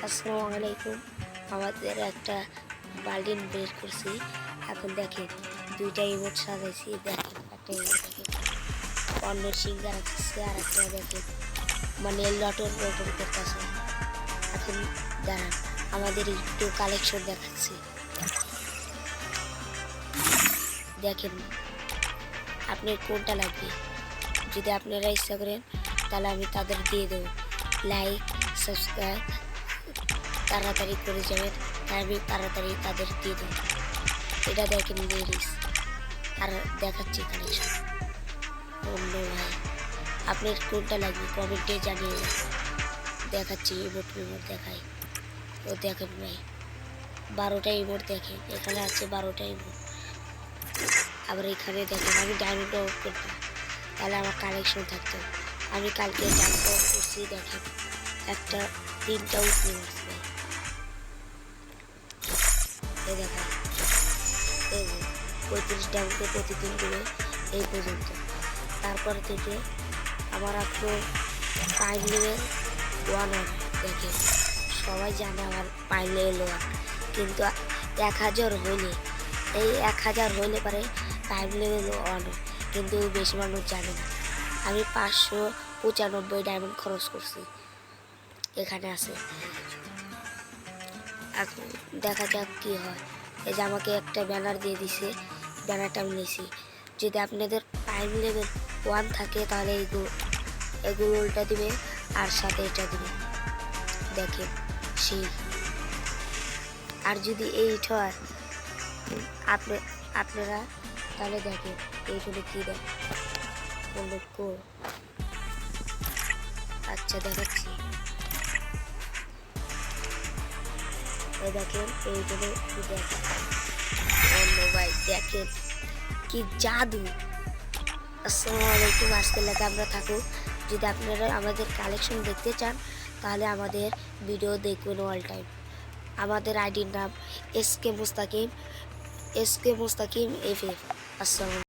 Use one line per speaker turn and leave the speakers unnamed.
আসসালামু আলাইকুম। আমাদের একটা বাল্টিন বের করছি। এখন দেখেন দুইটা ইমোট সাজাইছি। দেখেন একটা ইমোট দেখেন অন্যের সিঙ্গার আসছে, আর একটা দেখেন মানে লটর বটর করতেছে। এখন দাঁড়ান আমাদের একটু কালেকশন দেখাচ্ছি। দেখেন আপনার কোনটা লাগবে, যদি আপনারা ইচ্ছা করেন তাহলে আমি তাদের দিয়ে দেবো। লাইক সাবস্ক্রাইব তাড়াতাড়ি করে যাবেন, তাই আমি তাড়াতাড়ি তাদের দিয়ে দেবো। এটা দেখেন লেডিস, আর দেখাচ্ছি কালেকশন। অন্য ভাই আপনার কোনটা লাগবে কমেন্টে জানিয়ে দেখাচ্ছি। ইমোট দেখাই। ও দেখেন ভাই 12টা ইমোট দেখেন, এখানে আছে 12টা ইমোট। আবার এখানে দেখেন আমি ডায়মন্ড অফ করতাম তাহলে আমার কালেকশন থাকতো। আমি কালকে ডায়মন্ড অফ করছি, দেখেন একটা 3টা উঠে মারছে। এই দেখেন এই যে 35 ডায়মন্ডে প্রতিদিন করে এই পর্যন্ত। তারপর থেকে আমার এখন পাইন লেভেল 1 দেখে সবাই জানে আমার পাইন লেভেল 1, কিন্তু 1000 হইলে এই 1000 হইলে পারে পাইন লেভেল 1, কিন্তু বেশি মানুষ জানে না। আমি 595 ডায়মন্ড খরচ করছি, এখানে আছে। এখন দেখা যাক কি হয়। এই যে আমাকে একটা ব্যানার দিয়ে দিছে, ব্যানারটা আমি নিয়েছি। যদি আপনাদের পাইন লেভেল 1 থাকে তাহলে এগুলো উল্টা দিবে আর সাথে এটা দিবে, দেখেন সেই। আর যদি এইট হয় আপনারা তাহলে দেখেন এইগুলো কি দেখ। আচ্ছা দেখাচ্ছি। দেখেন এইগুলো কি দেখেন অন্য ভাই, দেখেন কি জাদু। আসসালামু আলাইকুম, আজকের লাগে আমরা থাকুক। যদি আপনারা আমাদের কালেকশন দেখতে চান তাহলে আমাদের ভিডিও দেখবেন অল টাইম। আমাদের আইডির নাম এসকে মুস্তাকিম, এসকে মুস্তাকিম FF। আসসালামু